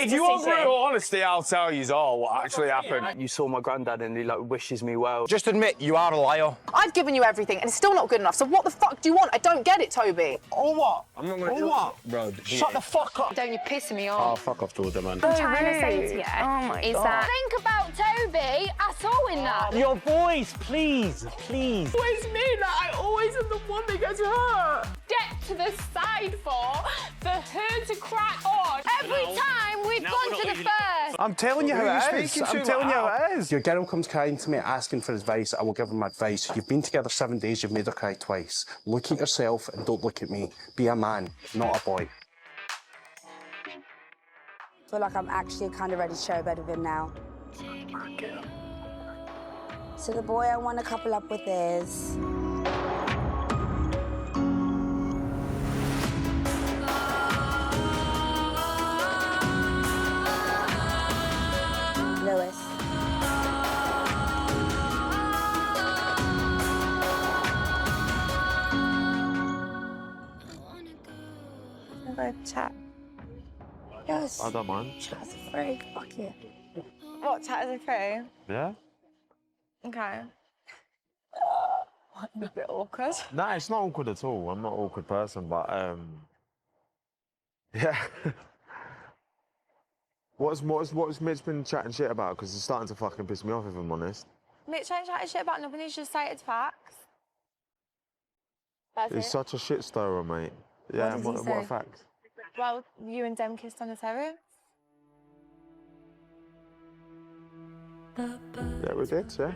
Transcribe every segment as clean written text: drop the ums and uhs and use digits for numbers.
if you want brutal honesty, I'll tell you all what actually happened. You saw my granddad and he like wishes me well. Just admit you are a liar. I've given you everything and it's still not good enough, so what the fuck do you want? I don't get it, Toby. Or what? I'm not gonna or what? Bro, shut the fuck up. Don't you piss me Oh, off. fuck off, Jordan, man. I'm trying to say to you is that Think about Toby. I saw in that. Your voice, please, please. Always me, like I always am the one that gets hurt. Get to the side for her to crack on. Every time we've gone to the first. I'm telling you how it is. I'm telling you how it is. Your girl comes crying to me asking for advice, I will give her my advice. You've been together 7 days, you've made her cry twice. Look at yourself and don't look at me. Be a man, not a boy. I feel like I'm actually kind of ready to share a bed with him now. So the boy I want to couple up with is... Lewis. Can I chat? Yes. I don't mind. Chat is free. Fuck yeah. What, chat is okay? Yeah? Okay. A bit awkward. No, it's not awkward at all. I'm not an awkward person, but yeah. What's Mitch been chatting shit about? Because it's starting to fucking piss me off, if I'm honest. Mitch ain't chatting shit about nothing, he's just cited facts. That's He's it. such a shit stirrer, mate. Yeah, What does he what say? facts? Well, you and Dem kissed on the terrace. Yeah, we did, yeah.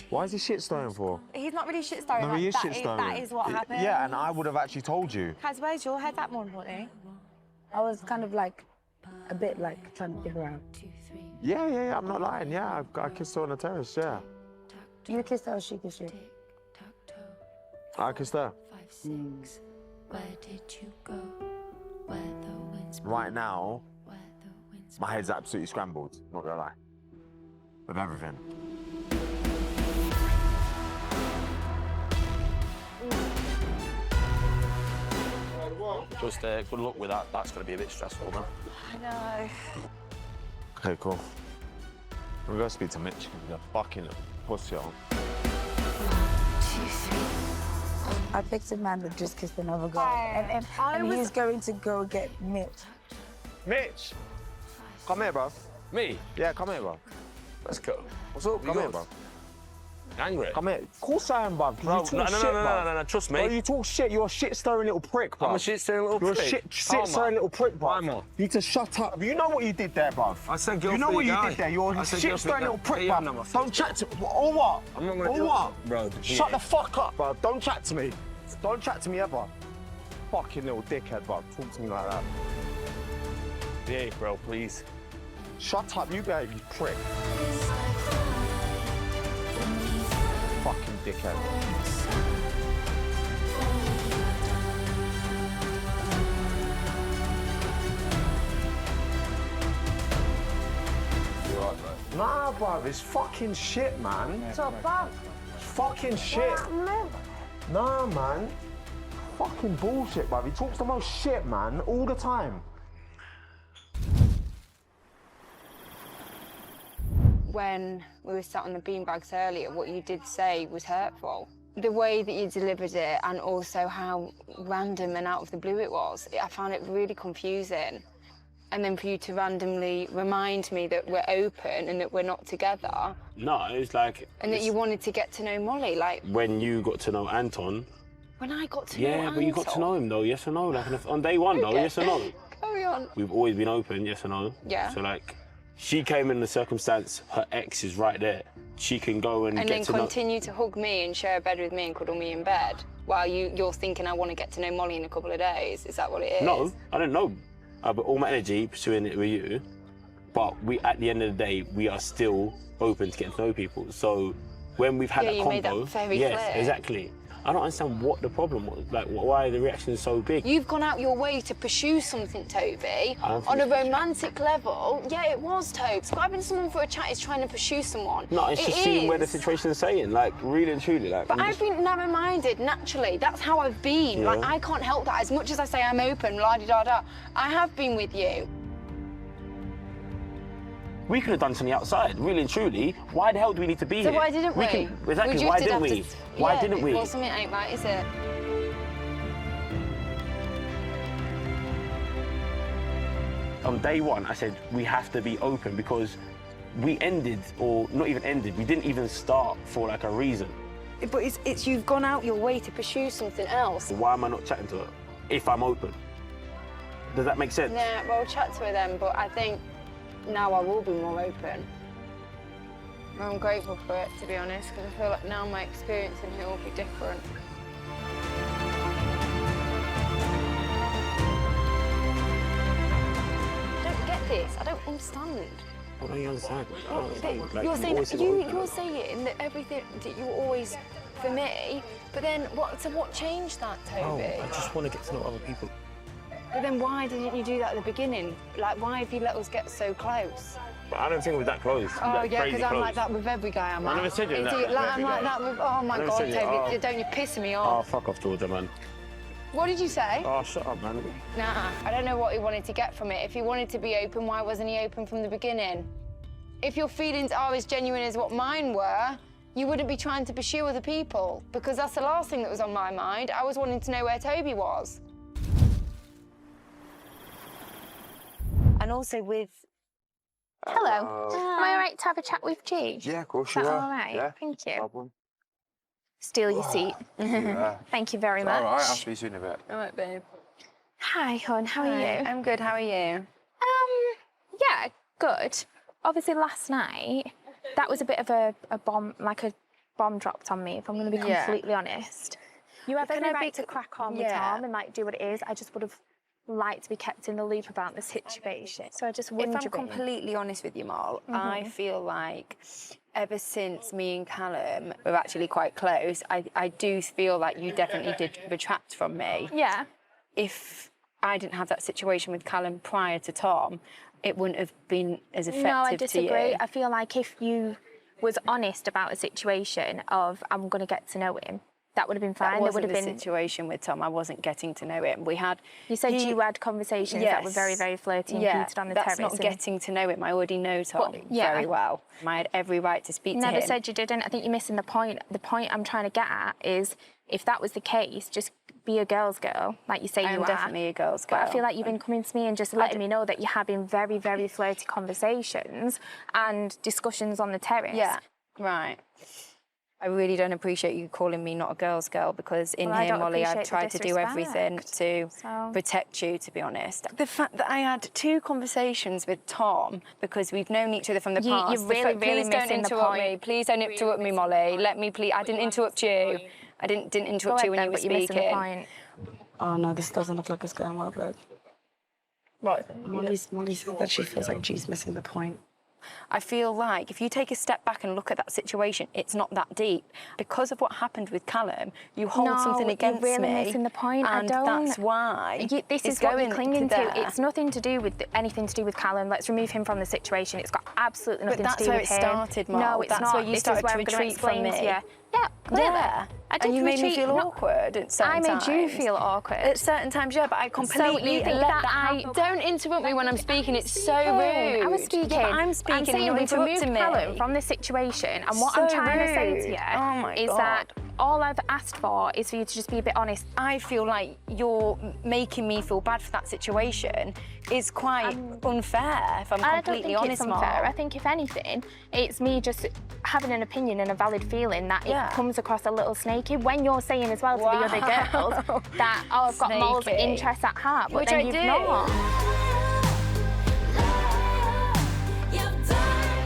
Why is he shit stirring for? He's not really shit stirring. No, he is like, shit stirring. That is what happened. Yeah, and I would have actually told you. Kaz, where's your head at more importantly? I was kind of like, a bit like trying to figure out. Yeah, I'm not lying. Yeah, I kissed her on the terrace, yeah. You kissed her or she kissed you? I kissed her. Right now, my head's absolutely scrambled, not gonna lie. With everything. Just good luck with that. That's going to be a bit stressful, man. I know. Okay, cool. We're gonna speak to Mitch. He's a fucking pussy on. I picked a man that just kissed another girl. And he's going to go get Mitch. Mitch! Come here, bro. Me? Yeah, come here, bro. Let's go. What's up? Come here, bro. Angry? Come here. Of course I am, bro. Bro, You talk shit, bro. no, trust me. Bro, you talk shit. You're a shit-stirring little prick, bro. I'm a shit-stirring little prick? You're a shit-stirring little prick, bro. I'm You need to shut up. You know what you did there, bro. I said girl You know for what your you guy. did there. You're a shit-stirring little prick, Yeah, bro. no, Don't chat to... Or what? I'm not gonna or do what? it. Bro, Shut the fuck up, bro. Don't chat to me. Don't chat to me ever. Fucking little dickhead, bro. Talk to me like that. Yeah, bro, please. Shut up, you guys, you prick. Fucking dickhead. You're right, bro. Nah, bro, it's fucking shit, man. It's a bug. It's fucking shit. Nah, man. Fucking bullshit, bro. He talks the most shit, man, all the time. When we were sat on the beanbags earlier, what you did say was hurtful. The way that you delivered it and also how random and out of the blue it was, I found it really confusing. And then for you to randomly remind me that we're open and that we're not together. No, it's like... And that you wanted to get to know Molly, like... When you got to know Anton... When I got to know Yeah, Anton. but you got to know him, though, yes or no? Like, on day one, though, yes or no? Carry on. We've always been open, yes or no? Yeah. So, like, she came in the circumstance, her ex is right there. She can go and And get then to know... continue to hug me and share a bed with me and cuddle me in bed while you're thinking I want to get to know Molly in a couple of days. Is that what it is? No, I don't know. But all my energy pursuing it with you. But at the end of the day, we are still open to getting to know people. So when we've had Yeah, that you combo... made that very yes, clear. exactly. I don't understand what the problem was. Like, why the reaction is so big. You've gone out your way to pursue something, Toby, on a romantic level. Yeah, it was, Toby. Grabbing someone for a chat is trying to pursue someone. No, it's just seeing where the situation's saying, like, really and truly. Like, but I've been narrow-minded, naturally. That's how I've been. Yeah. Like, I can't help that. As much as I say I'm open, la-di-da-da, I have been with you. We could have done something outside, really and truly. Why the hell do we need to be here? So why didn't we? Exactly, why didn't we? Why didn't we? Well, something ain't right, is it? On day one, I said, we have to be open because we ended, or not even ended, we didn't even start for like a reason. But it's you've gone out your way to pursue something else. Why am I not chatting to her if I'm open? Does that make sense? Yeah, well, chat to her then, but I think now I will be more open. I'm grateful for it, to be honest, because I feel like now my experience in here will be different. I don't get this. I don't understand. What don't you understand? You're saying that everything that you were always for me, but then what changed that, Toby? I just want to get to know other people. But then why didn't you do that at the beginning? Like, why have you let us get so close? But I don't think we're that close. Oh, yeah, because I'm like that with every guy I'm I never said you're that. I'm like that with, oh my God, Toby, don't you piss me Oh, off. fuck off, Georgia, man. What did you say? Oh, shut up, man. Nah, I don't know what he wanted to get from it. If he wanted to be open, why wasn't he open from the beginning? If your feelings are as genuine as what mine were, you wouldn't be trying to pursue other people, because that's the last thing that was on my mind. I was wanting to know where Toby was. And also with... Hello. Am I all right to have a chat with G? Yeah, of course Is you that are. all right? Yeah, Thank you. no problem. Steal your seat. Yeah. Thank you very much. All right, I'll speak to you in a bit. All right, babe. Hi, hon. How are you? I'm good. How are you? Yeah, good. Obviously, last night, that was a bit of a bomb, like a bomb dropped on me, if I'm going to be completely honest. You have every right to crack on with Tom and, like, do what it is. I just would have liked to be kept in the loop about the situation. So I just wondering... If I'm completely honest with you, Mal, I feel like ever since me and Callum were actually quite close, I do feel like you definitely did retract from me. Yeah. If I didn't have that situation with Callum prior to Tom, it wouldn't have been as effective to you. No, I disagree. I feel like if you was honest about a situation of, I'm going to get to know him, that would have been fine. That wasn't there would have the been situation with Tom. I wasn't getting to know him. We had... You said you had conversations that were very, very flirty and heated on the terrace. That's not getting to know him. I already know Tom very well. I had every right to speak to him. Never said you didn't. I think you're missing the point. The point I'm trying to get at is, if that was the case, just be a girl's girl, like you say you are. I'm definitely a girl's girl. But I feel like you've been coming to me and just letting me know that you're having very, very flirty conversations and discussions on the terrace. Yeah, right. I really don't appreciate you calling me not a girl's girl, because in here, Molly, I've tried to do everything to protect you, to be honest. The fact that I had 2 conversations with Tom because we've known each other from the past. You're really, really missing the point. Please don't interrupt me, Molly. Let me, please. I didn't interrupt you. I didn't interrupt you when you were speaking. Oh, no, this doesn't look like it's going well, babe. What? Molly said that she feels like G's missing the point. I feel like if you take a step back and look at that situation, it's not that deep. Because of what happened with Callum, you hold something against me. You're really missing the point. And that's why this is what you're clinging to. It's nothing to do with anything to do with Callum. Let's remove him from the situation. It's got absolutely nothing to do with him. But that's where it started, Mark. No, it's not. That's where you started to retreat from me. Yeah, clearly. Yeah. And you made me feel awkward at certain times. I made you feel awkward. At certain times, yeah, but I completely let that happen. Don't interrupt me when I'm speaking. It's so rude. I was speaking. Yeah, but I'm speaking. I'm saying we've removed Callum from this situation, and what I'm trying to say to you is that all I've asked for is for you to just be a bit honest. I feel like you're making me feel bad for that situation is quite unfair, if I'm completely honest, I don't think it's unfair. I think, if anything, it's me just having an opinion and a valid feeling that it comes across a little snaky when you're saying as well to the other girls that, oh, I've got Mol's interests at heart, but then you've not.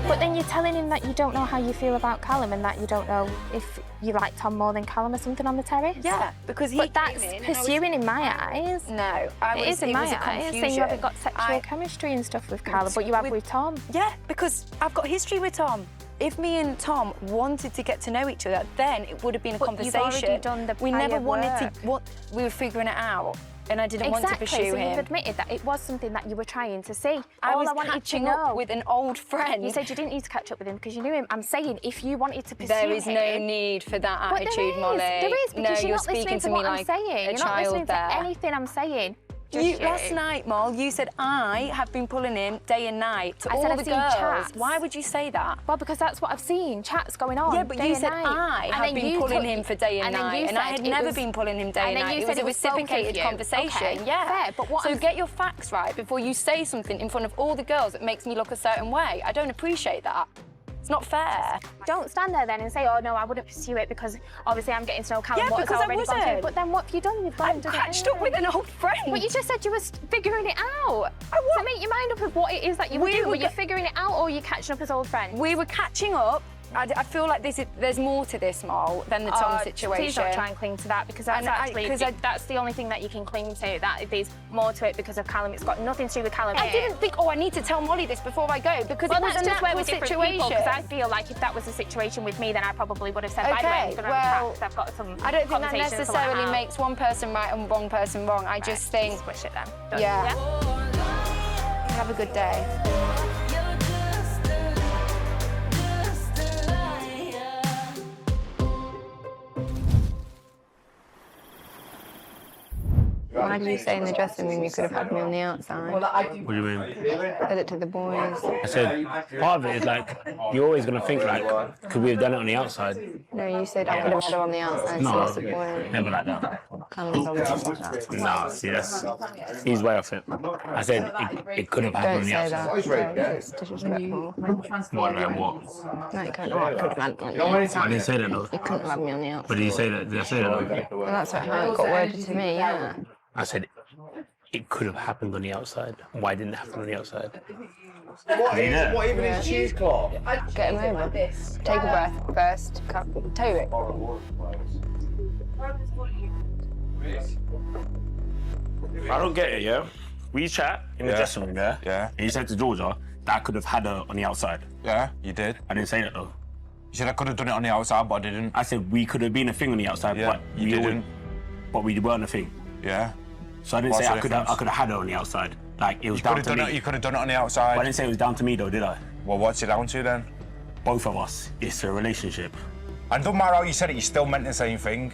But then you're telling him that you don't know how you feel about Callum and that you don't know if you like Tom more than Callum or something on the terrace. Yeah, because But that's pursuing in my eyes. No, it is in my eyes. Saying you haven't got sexual chemistry and stuff with Callum, but you have with Tom. Yeah, because I've got history with Tom. If me and Tom wanted to get to know each other, then it would have been a conversation. You've already done the we never prior wanted work. We were figuring it out, and I didn't want to pursue so him. you've admitted that it was something that you were trying to see. I All was I wanted to catching know up with an old friend. You said you didn't need to catch up with him because you knew him. I'm saying if you wanted to pursue There is him, no need for that but attitude, Molly. There is, because no, you're not speaking listening to me what like I'm saying. a You're not child listening there. to anything I'm saying. Last night, Mol, you said I have been pulling him day and night to I all said I've the seen girls. chats. Why would you say that? Well, because that's what I've seen. Chats going on. Yeah, but day you and said night. I And have then been you pulling took- him for day and then night, you and I said had it never was- been pulling him day and then night. you It said was a it was both of reciprocated you. conversation. Okay, Yeah. fair, but what so I'm- get your facts right before you say something in front of all the girls that makes me look a certain way. I don't appreciate that. It's not fair. Don't stand there then and say, oh no, I wouldn't pursue it because obviously I'm getting to know Callum. Yeah, what's because I already gone through. wasn't. But then what have you done? You've gone and done it Catched up with an old friend. But you just said you were figuring it out. So make your mind up of what it is that you were We doing. were Were you figuring it out or are you catching up as old friends? We were catching up. I feel like there's more to this, Mol, than the Tom situation. Please don't try and cling to that because that's that's the only thing that you can cling to. That there's more to it because of Callum. It's got nothing to do with Callum. I didn't think, I need to tell Molly this before I go because Well, it was that's a just where natural we're different situation. people. Because I feel like if that was a situation with me, then I probably would have said, by the way, I'm going to have a chat, 'cause I've got some I don't think that conversations to let necessarily out. makes one person right and one person wrong. I just think, Squish it then. Done. yeah. Have a good day. Why did you say in the dressing room you could have had me on the outside? What do you mean? Said it to the boys. I said, part of it is like, you're always going to think like, could we have done it on the outside? No, you said I could have had her on the outside, so No, what's the point? never like that. Callum told me that. Nah, see, he's way off it. I said, it could have happened Don't on the say outside. that. It's disrespectful. What, like what? No, you couldn't have had me on the outside. I didn't say that though. You couldn't have had me on the outside. But did you say that? Did I say that though? Well, that's how it got worded to me, yeah. I said, it could have happened on the outside. Why didn't it happen on the outside? What even is cheesecloth? Get him over. Take a breath first. Toby. I don't get it, yeah? We chat in the dressing room, yeah? Yeah. And you said to Georgia that I could have had her on the outside. Yeah, you did. I didn't say that though. You said I could have done it on the outside, but I didn't. I said we could have been a thing on the outside, Yeah, but you didn't. But we weren't a thing. Yeah. So I didn't What's say the I could have difference? had her on the outside. Like it was You down could to have done me. it. You could have done it on the outside. But I didn't say it was down to me though, did I? Well, what's it down to then? Both of us. It's a relationship. And don't matter how you said it, you still meant the same thing.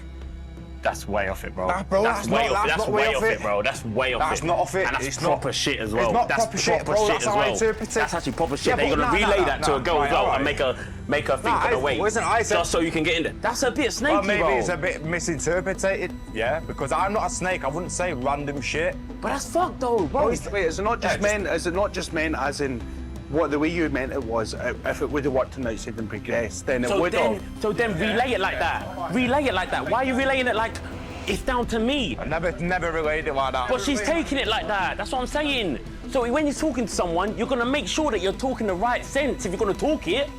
That's way off it, bro. Nah, bro, that's way not- off. that's That's not way off it, bro. That's way off it. That's not off it. And that's It's proper not- shit as well. It's not That's proper shit, bro. That's as how I well. interpret it. That's actually proper shit. Yeah, They're but gonna relay that to a girl as well and make her think Nah, of the way. listen, I said- Just so you can get in there. That's a bit snaky, Well, maybe bro. it's a bit misinterpreted, yeah, because I'm not a snake. I wouldn't say random shit. But that's fucked though, bro. Wait, is it not just meant? Is it not just meant as in what the way you meant it was? If it would have worked on the outside and progressed, then it would have. So then relay it like that. Relay it like that. Why are you relaying it like it's down to me? I never relayed it like that. But she's taking it like that. That's what I'm saying. So when you're talking to someone, you're gonna make sure that you're talking the right sense if you're gonna talk it.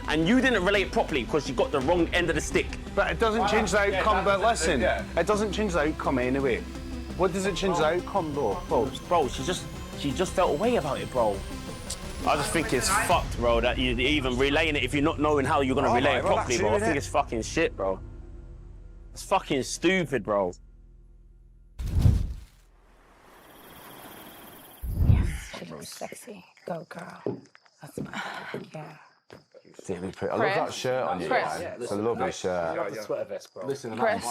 And you didn't relay it properly because you got the wrong end of the stick. But it doesn't change the outcome. But listen, it doesn't change the outcome anyway. What does it change the outcome though? Bro, she just felt a way about it, bro. I just think it's fucked, bro, that you're even relaying it if you're not knowing how you're gonna relay it well, properly, that's bro. I it, think innit? it's fucking shit, bro. It's fucking stupid, bro. She looks sexy. Go, girl. That's my, yeah. Really pretty. I love that shirt on you, man. It's a lovely shirt. It's a sweater vest, bro. Listen, Chris.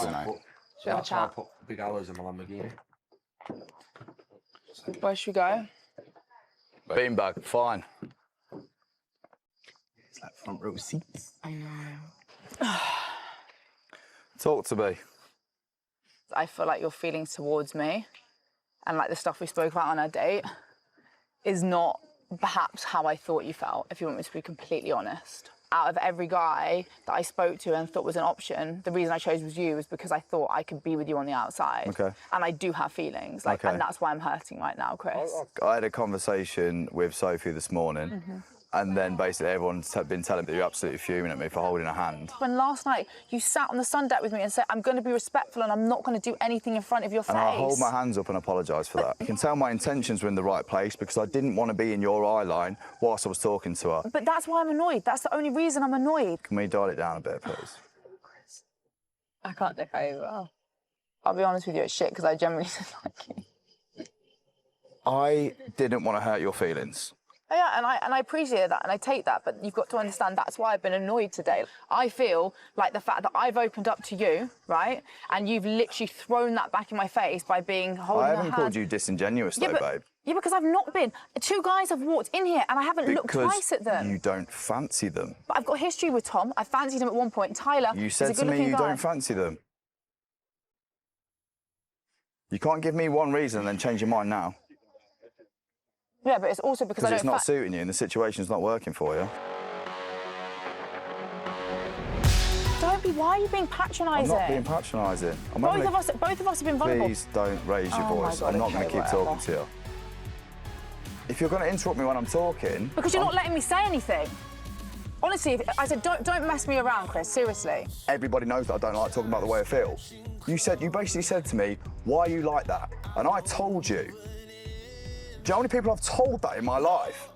that's why I put big hours in my Lamborghini. Where should we go? Beanbag, fine. It's like front row seats. I know. Talk to me. I feel like your feelings towards me and like the stuff we spoke about on our date is not perhaps how I thought you felt, if you want me to be completely honest. Out of every guy that I spoke to and thought was an option, the reason I chose was you was because I thought I could be with you on the outside. Okay. And I do have feelings, like, Okay. and that's why I'm hurting right now, Chris. I had a conversation with Sophie this morning. And then basically everyone's been telling me that you're absolutely fuming at me for holding a hand. When last night you sat on the sun deck with me and said, I'm going to be respectful and I'm not going to do anything in front of your face. And I hold my hands up and apologise for that. You can tell my intentions were in the right place because I didn't want to be in your eye line whilst I was talking to her. But that's why I'm annoyed. That's the only reason I'm annoyed. Can we dial it down a bit, please? I can't take over. I'll be honest with you, it's shit because I generally didn't like you. I didn't want to hurt your feelings. Yeah, and I appreciate that and I take that, but you've got to understand that's why I've been annoyed today. I feel like the fact that I've opened up to you, right, and you've literally thrown that back in my face by being holding I a haven't hand. called you disingenuous though, babe. Yeah, because I've not been. 2 guys have walked in here and I haven't looked twice at them. You don't fancy them. But I've got history with Tom. I fancied him at one point. Tyler You is said a to me good-looking you guy. don't fancy them. You can't give me one reason and then change your mind now. Yeah, but it's also because I don't. It's not suiting you and the situation's not working for you. Don't be. Why are you being patronising? I'm not being patronising. Both of us have been vulnerable. Please don't raise your voice. God, I'm not going to okay, keep talking to you. If you're going to interrupt me when I'm talking... Because you're not letting me say anything. Honestly, I said, don't mess me around, Chris, seriously. Everybody knows that I don't like talking about the way I feel. You basically said to me, why are you like that? And I told you. Do you know how many people I've told that in my life?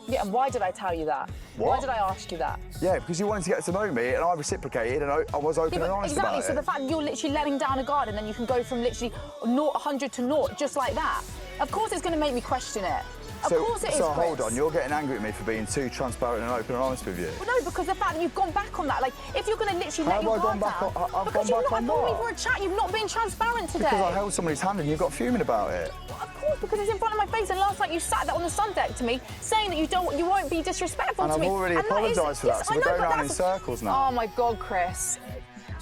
Yeah, and why did I tell you that? What? Why did I ask you that? Yeah, because you wanted to get to know me and I reciprocated and I was open and honest about it. Exactly, so the fact that you're literally letting down a guard and then you can go from literally 100 to 0 just like that. Of course it's going to make me question it. Of course it is, So Chris. hold on, you're getting angry at me for being too transparent and open and honest with you. Well, no, because the fact that you've gone back on that, like, if you're going to literally let your guard down... Because you've not told me for a chat, you've not been transparent today. Because I held somebody's hand and you got fuming about it. Well, of course, because it's in front of my face, and last night you sat there on the sun deck to me, saying that you won't be disrespectful and to me. I've already apologised for that, so we're going around in circles now. Oh my God, Chris.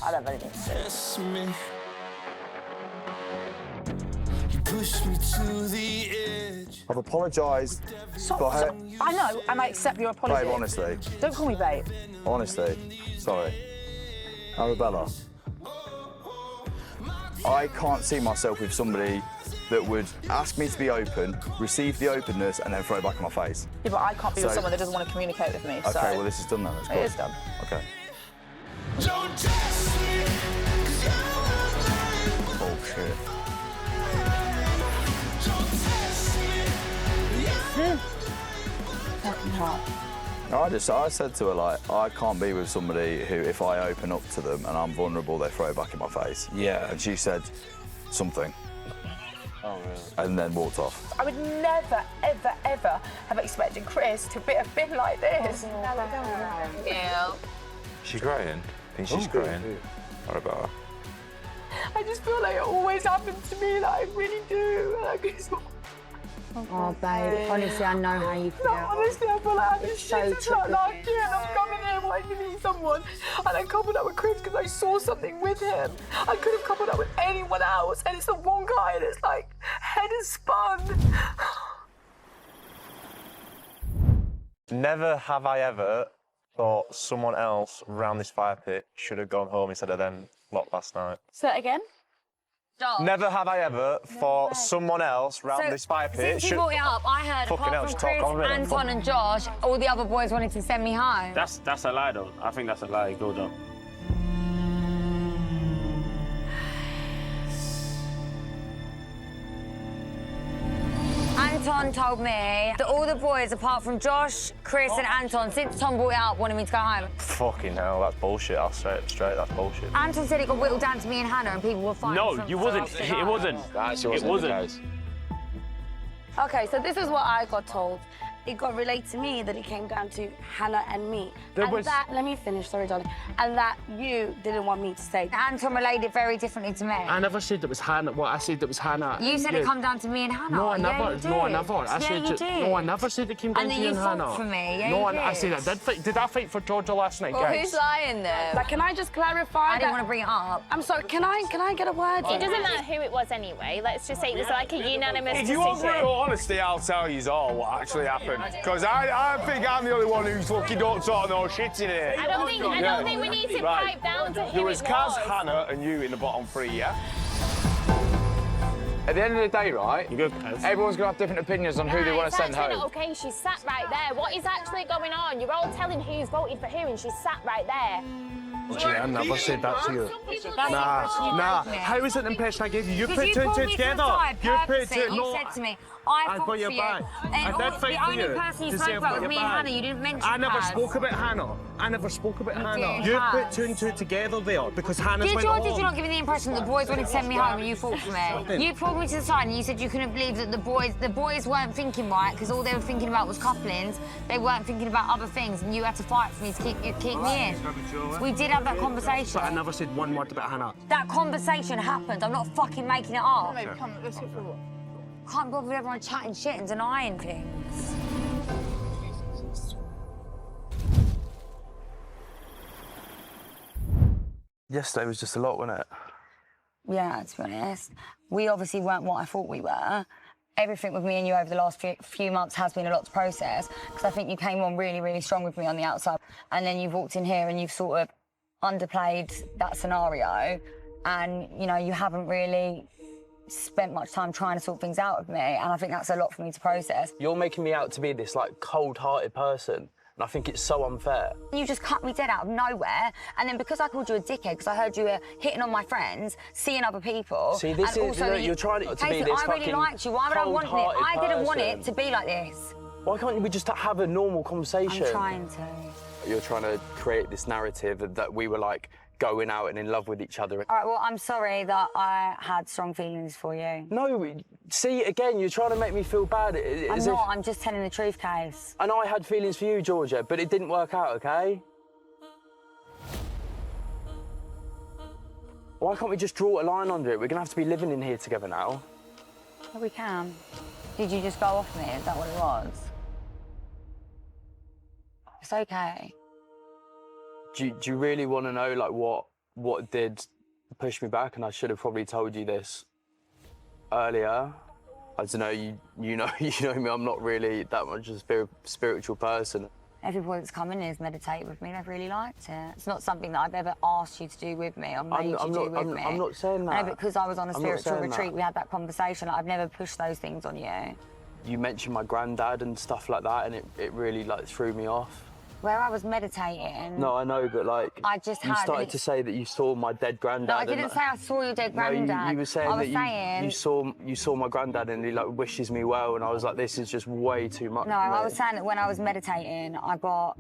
I don't have anything to say. Push me to the edge. I've apologised for her. I know, and I accept your apology. Babe, honestly. Don't call me babe. Honestly. Sorry. Arabella. I can't see myself with somebody that would ask me to be open, receive the openness, and then throw it back in my face. Yeah, but I can't be with someone that doesn't want to communicate with me, Okay, so... well, this is done then. It's It is done. Okay. Don't test me, 'cause you're Bullshit. Fucking hell. I said to her, like, I can't be with somebody who, if I open up to them and I'm vulnerable, they throw it back in my face. Yeah. And she said something. Oh, really? And then walked off. I would never, ever, ever have expected Chris to have been like this. Yeah. She's crying. I think she's crying. Arabella. I just feel like it always happens to me, like I really do. Like, it's not... Oh, babe, honestly, I know how you feel. No, honestly, I feel like I just so shit like last year and I'm coming here wanting to meet someone and I coupled up with Chris because I saw something with him. I could have coupled up with anyone else and it's the one guy and it's like, head is spun. Never have I ever thought someone else around this fire pit should have gone home instead of them lot last night. Say it again. Stop. Never have I ever thought someone else round this fire pit Since you brought it up, I heard Fucking hell, apart just from talk Chris, on it. Anton and Josh, all the other boys wanted to send me home. That's a lie, though. I think that's a lie. Go up. Anton told me that all the boys, apart from Josh, Chris and Anton, since Tom brought it up, wanted me to go home. Fucking hell, that's bullshit. I'll say it straight, that's bullshit. Anton said it got whittled down to me and Hannah and people were fine. No, you wasn't. It wasn't. It wasn't. Okay, so this is what I got told. It got relayed to me that it came down to Hannah and me. Let me finish, sorry, darling. And that you didn't want me to say. Anton relayed it very differently to me. I never said it was Hannah. Well, I said it was Hannah. You said it come down to me and Hannah. No, I never. Yeah, you did. No, I never. I No, I never said it came down and to then you you and Hannah. fought for me. Yeah, no, you I did. said I did fight. Did I fight for Georgia last night, Well, guys? who's lying there? Like, can I just clarify? I didn't want to bring it up. I'm sorry. Can I get a word? It doesn't matter who it was anyway. Let's just say it was like a unanimous If decision. you want brutal honesty, I'll tell you all what actually happened. Because I think I'm the only one who's fucking don't talk no shit in here. I don't think we need to pipe down to who There was it Kaz, was. Hannah, and you in the bottom three, yeah? At the end of the day, right, You good, Kaz? everyone's going to have different opinions on who they want to send home. Okay, she's sat right there. What is actually going on? You're all telling who's voted for who, and she's sat right there. Gee, I never said that to you. Nah. How is it an impression I gave you? You put You two and pulled two me to the together. side You put purposely. two. You No, said to me, I fought got your for you. back. And I did fight the for only you. person you To spoke say I've about got was your me and back. Hannah. You didn't mention I never Kaz. spoke about Hannah. I never spoke about Hannah. did. You Kaz. put two and two together there because Hannah's Did went you or home. did you not give me the impression that the boys wanted to send me home and you fought for me? You pulled me to the side and you said you couldn't believe that the boys weren't thinking right because all they were thinking about was couplings. They weren't thinking about other things, and you had to fight for me to keep me in. We did have that conversation. But I never said one word about Hannah. That conversation happened. I'm not fucking making it up. Maybe come, let's go for a walk. Can't bother with everyone chatting shit and denying things. Yesterday was just a lot, wasn't it? Yeah, to be honest. We obviously weren't what I thought we were. Everything with me and you over the last few months has been a lot to process because I think you came on really, really strong with me on the outside, and then you've walked in here and you've sort of underplayed that scenario, and, you know, you haven't really spent much time trying to sort things out with me, and I think that's a lot for me to process. You're making me out to be this, like, cold-hearted person, and I think it's so unfair. You just cut me dead out of nowhere, and then because I called you a dickhead, because I heard you were hitting on my friends, seeing other people... See, this and is... also You're trying to be this I really liked you. Why would I want it? I didn't want it to be like this. Why can't we just have a normal conversation? I'm trying to. You're trying to create this narrative that we were, like, going out and in love with each other. All right, well, I'm sorry that I had strong feelings for you. No, see, again, you're trying to make me feel bad. I'm not, I'm just telling the truth, Case. And I had feelings for you, Georgia, but it didn't work out, OK? Why can't we just draw a line under it? We're going to have to be living in here together now. Yeah, we can. Did you just go off me? Is that what it was? It's OK. Do you really want to know, like, what did push me back? And I should have probably told you this earlier. I don't know, you know me, I'm not really that much a spiritual person. Everybody that's come in here has meditated with me. They've really liked it. It's not something that I've ever asked you to do with me or made you do with me. I'm not saying that. No, because I was on a spiritual retreat, we had that conversation. Like, I've never pushed those things on you. You mentioned my granddad and stuff like that, and it really, like, threw me off. Where I was meditating... No, I know, but, like, I just you started to say that you saw my dead granddad. No, I didn't say I saw your dead granddad. No, you were saying that you saw my granddad and he, like, wishes me well, and I was like, this is just way too much. No, I was saying that when I was meditating, I got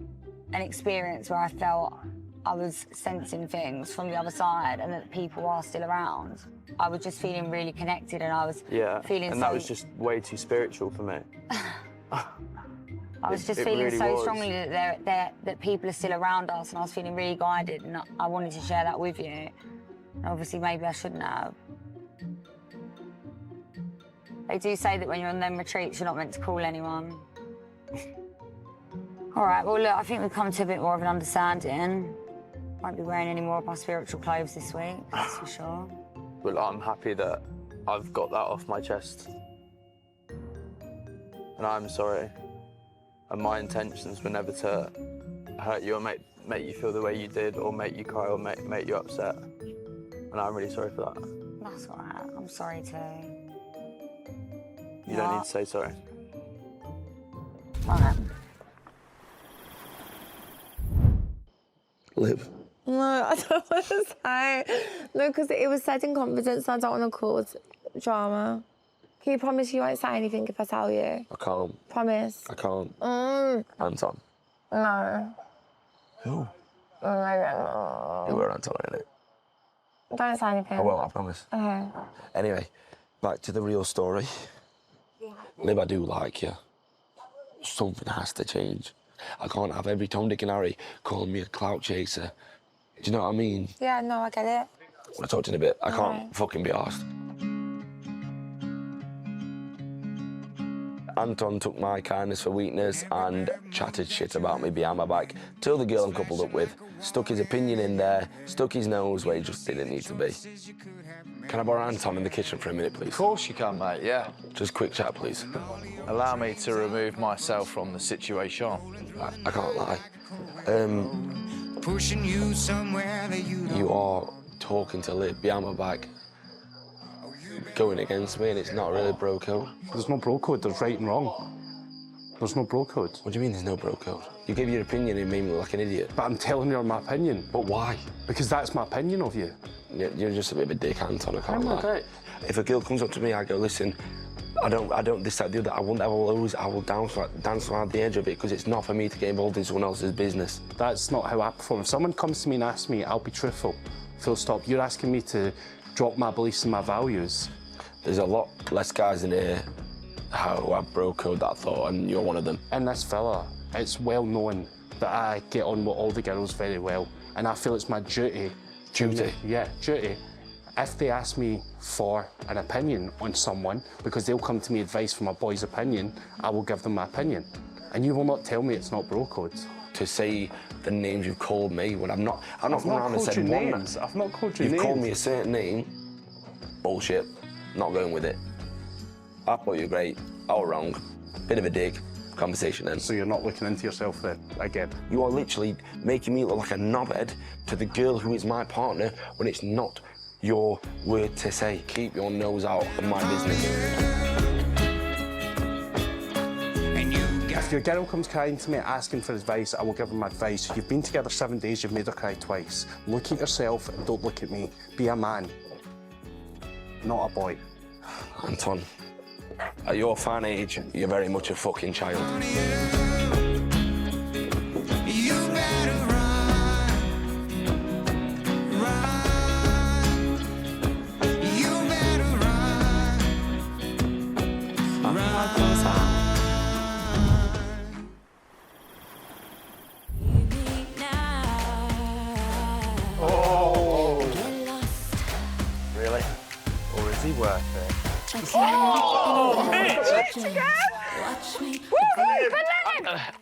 an experience where I felt I was sensing things from the other side and that people are still around. I was just feeling really connected, and I was feeling and that was just way too spiritual for me. I was just feeling really so was. strongly that people are still around us, and I was feeling really guided, and I wanted to share that with you. And obviously, maybe I shouldn't have. They do say that when you're on them retreats, you're not meant to call anyone. All right, well, look, I think we've come to a bit more of an understanding. Won't be wearing any more of my spiritual clothes this week, that's for sure. But I'm happy that I've got that off my chest. And I'm sorry. And my intentions were never to hurt you or make you feel the way you did, or make you cry, or make you upset. And I'm really sorry for that. That's all right. I'm sorry too. You don't need to say sorry. All right. Liv. No, I don't want to say. No, because it was said in confidence, and I don't want to cause drama. Can you promise you won't say anything if I tell you? I can't. Promise. I can't. Anton. No. Who? No. You were Anton, innit? Don't say anything. I won't, I promise. Okay. Anyway, back to the real story. Liv, I do like you. Something has to change. I can't have every Tom, Dick and Harry calling me a clout chaser. Do you know what I mean? Yeah, no, I get it. I'll talk to you in a bit. I can't fucking be arsed. Anton took my kindness for weakness and chatted shit about me behind my back. Told the girl I'm coupled up with, stuck his opinion in there, stuck his nose where he just didn't need to be. Can I borrow Anton in the kitchen for a minute, please? Of course you can, mate, yeah. Just quick chat, please. Allow me to remove myself from the situation. I can't lie. Pushing you somewhere that you are talking to Liv behind my back. going against me, and it's not really bro code. There's no bro code, there's right and wrong. There's no bro code. What do you mean there's no bro code? You gave your opinion and made me look like an idiot. But I'm telling you my opinion. But why? Because that's my opinion of you. You're just a bit of a dick, Anton, I can't I'm lie. a dick. If a girl comes up to me, I go, listen, I don't this, that, the other. I will dance around the edge of it because it's not for me to get involved in someone else's business. That's not how I perform. If someone comes to me and asks me, I'll be truthful. Full stop. You're asking me to drop my beliefs and my values. There's a lot less guys in here who have bro code that thought, and you're one of them. In this villa, it's well known that I get on with all the girls very well, and I feel it's my duty. Duty? Yeah, duty. If they ask me for an opinion on someone, because they'll come to me advice from a boy's opinion, I will give them my opinion. And you will not tell me it's not bro code. To say the names you've called me when I've not gone around and said one. I've not called you names. You've called me a certain name. Bullshit. Not going with it. I thought you were great. I was wrong. Bit of a dick. Conversation then. So you're not looking into yourself then, again? You are literally making me look like a knobhead to the girl who is my partner when it's not your word to say. Keep your nose out of my business. If your girl comes crying to me asking for advice, I will give them advice. You've been together 7 days, you've made her cry twice. Look at yourself and don't look at me. Be a man, not a boy. Anton, at your fine age, you're very much a fucking child. Really? Or is he worth it? Oh, Mitch!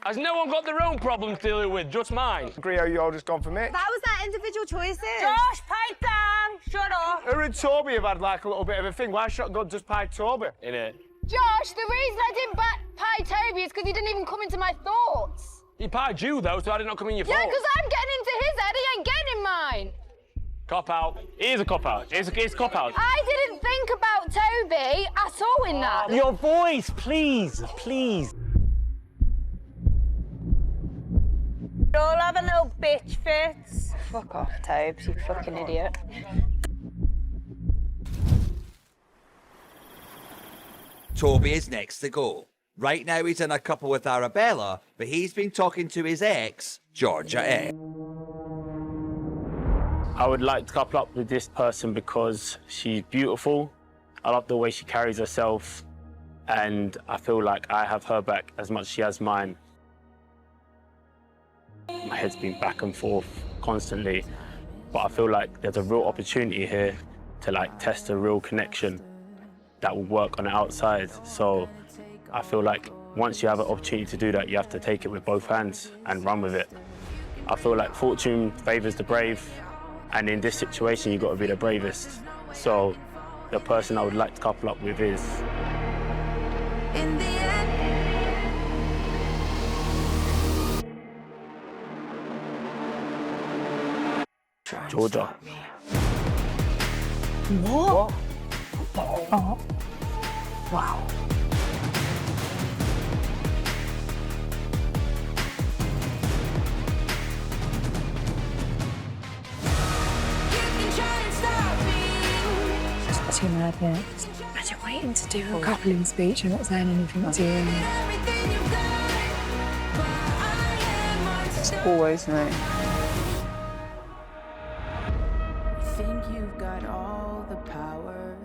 Has no one got their own problems to deal with, just mine? Agree how you all just gone for Mitch? That was that individual choices. Josh, pipe down. Shut up. Her and Toby have had like a little bit of a thing. Why should God just pie Toby? Innit? Josh, the reason I didn't pie Toby is because he didn't even come into my thoughts. He pied you, though, so I did not come in your Yeah, fault. because I'm getting into his head, he ain't getting in mine. Cop out. It is a cop out. It's a cop out. I didn't think about Toby at all in that. Your voice, please, please. You're all having little bitch fits. Fuck off, Tobes, you fucking idiot. Toby is next to go. Right now he's in a couple with Arabella, but he's been talking to his ex, Georgia X. I would like to couple up with this person because she's beautiful. I love the way she carries herself, and I feel like I have her back as much as she has mine. My head's been back and forth constantly, but I feel like there's a real opportunity here to like test a real connection that will work on the outside. So I feel like once you have an opportunity to do that, you have to take it with both hands and run with it. I feel like fortune favours the brave, and in this situation, you've got to be the bravest. So the person I would like to couple up with is... In the end. Georgia. What? Oh. Wow. Too mad, Mitch. Imagine waiting to do a coupling speech and not saying anything to you. It's always me. Think you've got all the power.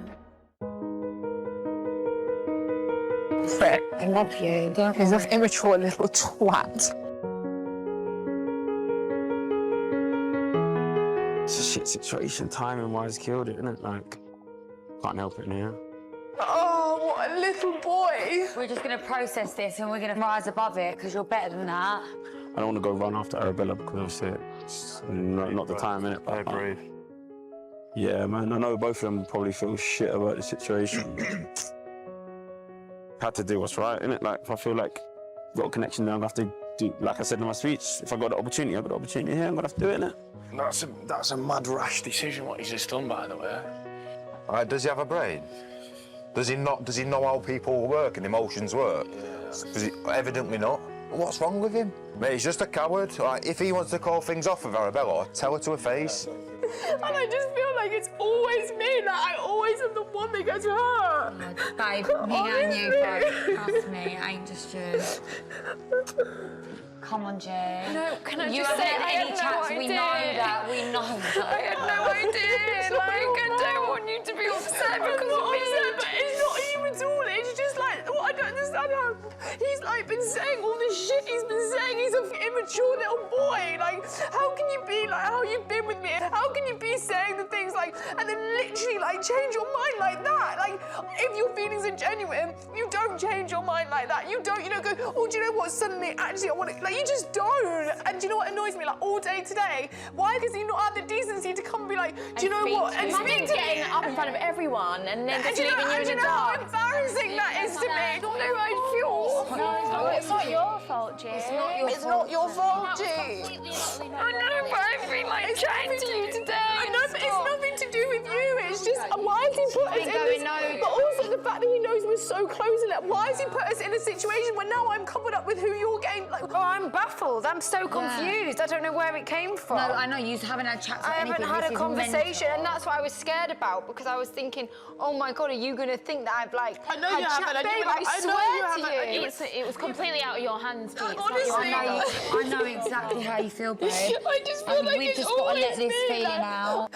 Frick, I love you. He's an immature little twat. It's a shit situation. Timing-wise killed it, isn't it? Like, can't help it now. Oh, what a little boy. We're just going to process this and we're going to rise above it because you're better than that. I don't want to go run after Arabella because obviously it's not the time, innit? I agree. Yeah, man, I know both of them probably feel shit about the situation. Had to do what's right, innit? Like, if I feel like I've got a connection there, I'm going to have to do, like I said in my speech, if I got the opportunity, I've got the opportunity here, I'm going to have to do it, innit? That's a mad rash decision what he's just done, by the way. Does he have a brain? Does he not? Does he know how people work and emotions work? Does he? Evidently not. What's wrong with him? Mate, he's just a coward. Like, if he wants to call things off with Arabella, tell her to her face. And I just feel like it's always me, like I always am the one that gets hurt. Babe, me and you both. Trust me, I ain't just you. Come on, Jay. No, can I you just say, had I any had no chats, we know idea. that, we know that. I had no idea. Like, I don't want you to be upset because of me. But it's not him at all. It's just like, I don't understand how he's like been saying all this shit he's been saying. He's an immature little boy. Like, how can you be like how you've been with me? How can you be saying the things like, and then literally like change your mind like that? Like, if your feelings are genuine, you don't change your mind like that. You don't go, oh, do you know what? Suddenly, actually, I want to. Like, you just don't. And do you know what annoys me? Like all day today, why does he not have the decency to come and be like, do you know what? And speak to getting up in front of everyone and then just leaving you in the dark. How embarrassing that is to me. I don't know how I feel. No, it's not your fault, G. It's not your fault, G. I know, but I feel like chatting to you today. I know, but it's nothing to do with you. It's just, why has he put us in this? But also the fact that he knows we're so close and that, why has he put us in a situation where now I'm coupled up with who you're getting? Like, oh, I'm baffled. I'm so confused. I don't know where it came from. No, I know you haven't had chats. I haven't had a conversation, and that's what I was scared about because I was thinking, oh my God, are you going to think that I've like? I know you haven't. Babe, I swear to you. It was completely out of your hands, Pete. Honestly, I know exactly how you feel, babe. I just feel like we've it's just got to let always this me, feeling like- out.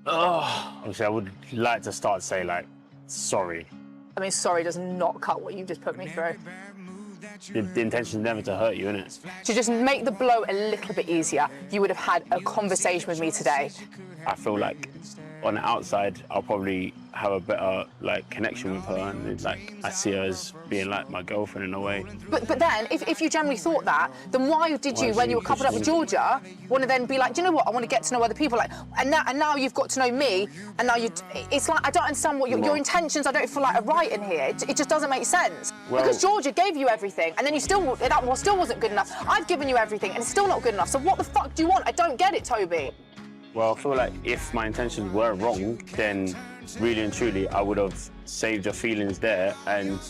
Obviously, I would like to start to say, like, sorry. I mean, sorry does not cut what you just put me through. The intention is never to hurt you, innit? To just make the blow a little bit easier, you would have had a conversation with me today. I feel like on the outside, I'll probably have a better like connection with her, and it's like I see her as being like my girlfriend in a way. But then, if you generally thought that, then why did you, when you were coupled up with Georgia, want to then be like, do you know what? I want to get to know other people, like, and now you've got to know me, and now it's like I don't understand what your intentions. I don't feel like are right in here. It just doesn't make sense because Georgia gave you everything, and then you still wasn't good enough. I've given you everything, and it's still not good enough. So what the fuck do you want? I don't get it, Toby. Well, I feel like if my intentions were wrong, then really and truly, I would have saved your feelings there and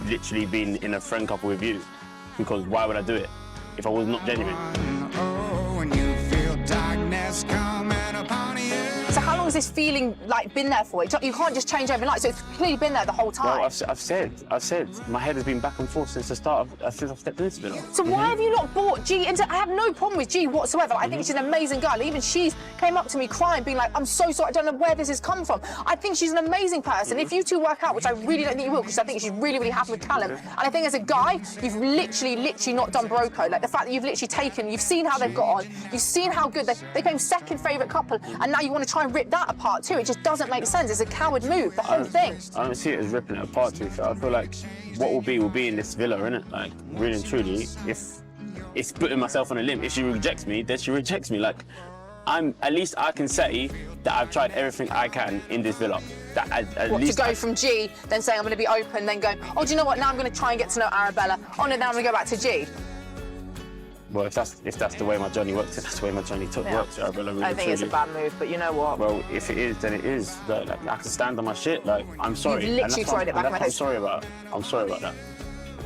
literally been in a friend couple with you. Because why would I do it if I was not genuine? So how long has this feeling like been there for? You can't just change overnight, so it's clearly been there the whole time. Well, I've said, my head has been back and forth since the start since I've stepped into it. So why have you not brought G into? I have no problem with G whatsoever. I think she's an amazing girl. Even she's came up to me crying, being like, I'm so sorry, I don't know where this has come from. I think she's an amazing person. If you two work out, which I really don't think you will, because I think she's really, really happy with Callum. And I think as a guy, you've literally not done bro code. Like the fact that you've literally you've seen how they've got on, you've seen how good they became second favourite couple, and now you want to try and rip that apart too. It just doesn't make sense. It's a coward move, the whole thing. I don't see it as ripping it apart, to be fair. I feel like what will be in this villa, innit? Like, really and truly, if it's putting myself on a limb, if she rejects me, then she rejects me. Like, at least I can say that I've tried everything I can in this villa. That at least to go from G, then saying I'm going to be open, then going, oh, do you know what? Now I'm going to try and get to know Arabella. Oh, no, now I'm going to go back to G. Well, if that's the way my journey works, if that's the way my journey works, Arabella, really I think it's a bad move, but you know what? Well, if it is, then it is. Like, I can stand on my shit. Like, I'm sorry. You've literally thrown it back in my head. I'm sorry about that.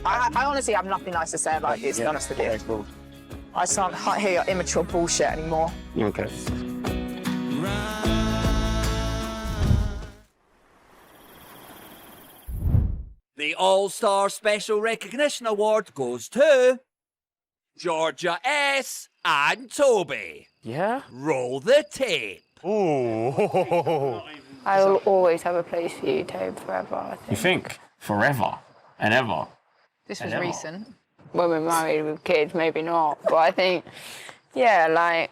I honestly have nothing nice to say about it, to be honest with you. Okay, cool. I can't hear your immature bullshit anymore. Okay. The All-Star Special Recognition Award goes to Georgia S. and Toby. Yeah? Roll the tape. Ooh. I will always have a place for you, Toby, forever, I think. You think? Forever and ever? This was recent. When we're married with kids, maybe not. But I think, yeah, like,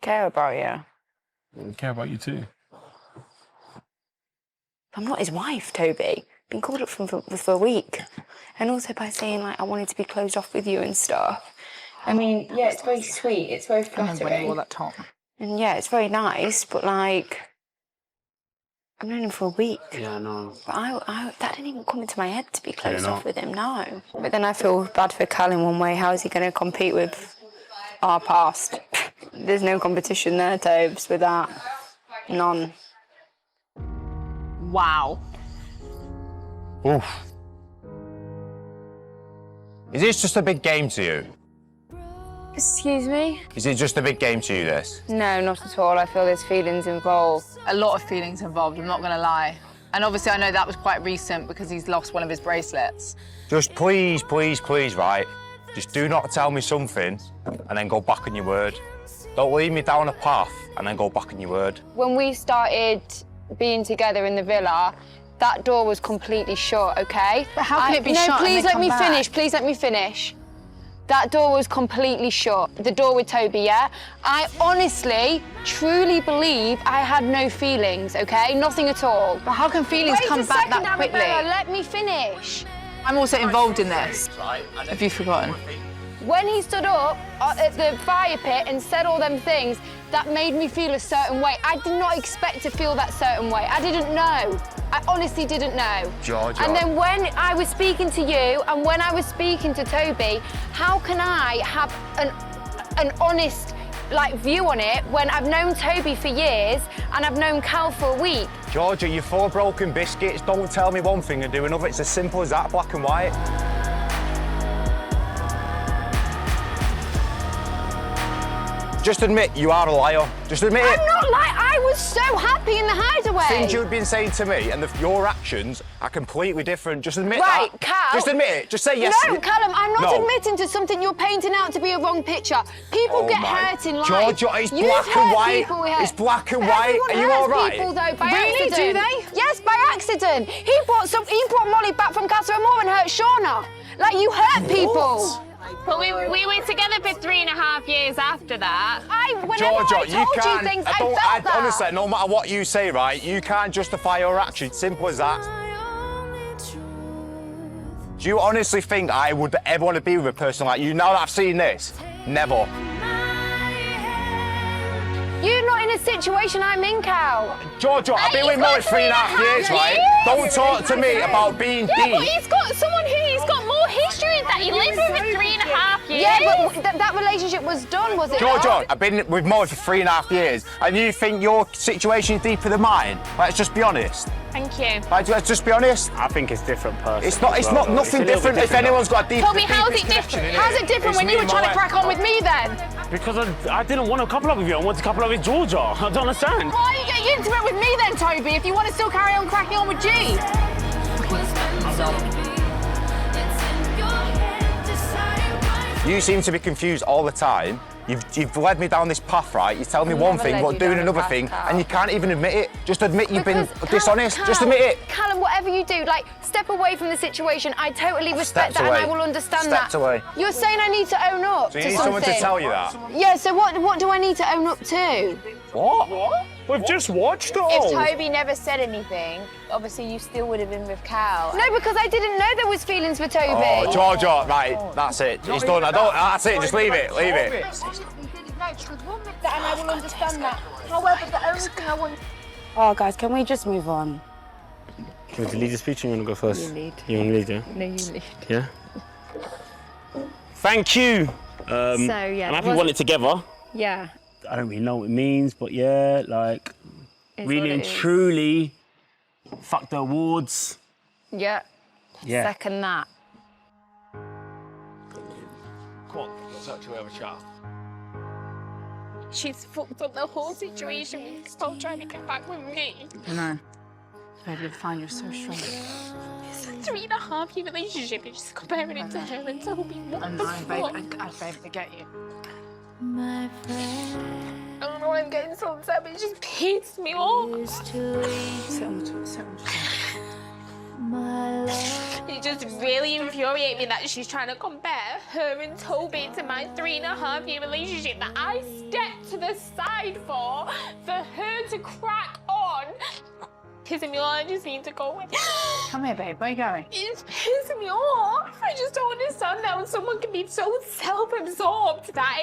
care about you. I care about you too. I'm not his wife, Toby. Been called up for a week. And also by saying, like, I wanted to be closed off with you and stuff. I mean, yeah, it's very sweet. It's very flattering. When you wore that top. And yeah, it's very nice, but like, I've known him for a week. Yeah, I know. But that didn't even come into my head to be closed off with him, no. But then I feel bad for Callum one way. How is he going to compete with our past? There's no competition there, Tobes, with that. None. Wow. Oof. Is this just a big game to you? Excuse me? Is it just a big game to you, this? No, not at all. I feel there's feelings involved. A lot of feelings involved, I'm not gonna lie. And obviously I know that was quite recent because he's lost one of his bracelets. Just please, please, please, right? Just do not tell me something and then go back on your word. Don't lead me down a path and then go back on your word. When we started being together in the villa, that door was completely shut, okay? But how can it be shut? No, please and let they me come finish. back? Please let me finish. That door was completely shut. The door with Toby, yeah? I honestly, truly believe I had no feelings, okay? Nothing at all. But how can feelings come back that quickly? Arabella, let me finish. I'm also involved in this. Have you forgotten? When he stood up at the fire pit and said all them things, that made me feel a certain way. I did not expect to feel that certain way. I didn't know. I honestly didn't know. Georgia. And then when I was speaking to you and when I was speaking to Toby, how can I have an honest view on it when I've known Toby for years and I've known Cal for a week? Georgia, you're full of broken biscuits. Don't tell me one thing and do another. It's as simple as that, black and white. Just admit you are a liar. Just admit it. I'm not lying. I was so happy in the hideaway. Things you've been saying to me and your actions are completely different. Just admit right, that. Cal. Just admit it. Just say yes. No, Callum, I'm not No. admitting to something you're painting out to be a wrong picture. People get hurt in life. Georgia, it's black and white. It's black and white. Are you all right? People, though, by Really? accident. Do they? Yes, by accident. He brought Molly back from Castle Moor and hurt Shauna. Like, you hurt people. But we were together for 3.5 years after that. Whenever Georgia, I told you things, I felt that. Honestly, no matter what you say, right, you can't justify your actions. Simple as that. Do you honestly think I would ever want to be with a person like you now that I've seen this? Never. You're not in a situation I'm in, Cal. Georgia, I've been with Molly 3.5 years, right? Don't talk to me about being deep. Yeah, but he's got someone who's got more history than that. He lived with for 3.5 years. Yeah, but that relationship was done, was it Georgia, not? I've been with Molly for 3.5 years, and you think your situation is deeper than mine? Let's just be honest. Thank you. Let's just be honest. I think it's different person. It's not nothing different if anyone's got a deep. Toby, how's it different? How's it different when you were trying to crack on with me then? Because I didn't want to couple up with you. I wanted to couple up with Georgia. I don't understand. Why are you getting intimate with me then, Toby, if you want to still carry on cracking on with G? You seem to be confused all the time. You've led me down this path, right? You tell me one thing, but doing another thing, and you can't even admit it. Just admit you've been dishonest. Just admit it. Callum, whatever you do, step away from the situation. I totally respect that, and I will understand Stepped that. away. You're saying I need to own up So you to need something. someone to tell you that? Yeah, so what do I need to own up to? What? We've just watched it all. If Toby never said anything, obviously you still would have been with Cal. No, because I didn't know there was feelings for Toby. Oh, Georgia, right, that's it. It's done. That's it, just leave it, leave it. And I will understand that. However, the only thing I want... Oh, guys, can we just move on? Can we lead the speech or you want to go first? You lead. You want to lead, yeah? No, you lead. Yeah? Thank you. yeah, I'm happy we want it together. Yeah. I don't really know what it means, but yeah, It's really what and it is. truly, fuck the awards. Yeah. Yeah. Second that. Come on, let's actually have a chat. She's fucked up the whole situation with still trying to get back with me. No. Baby, you're fine, you're so strong. It's a 3.5 year relationship. You're just comparing it to her and Toby. What I the know, fuck? babe, I get you. I don't know why I'm getting so upset, but it just pissed me off. It just really infuriates me that she's trying to compare her and Toby to my 3.5 year relationship that I stepped to the side for her to crack on. Pissing me off, I just need to go with it. Come here, babe, where are you going? It's pissing me off. I just don't understand how someone can be so self-absorbed to that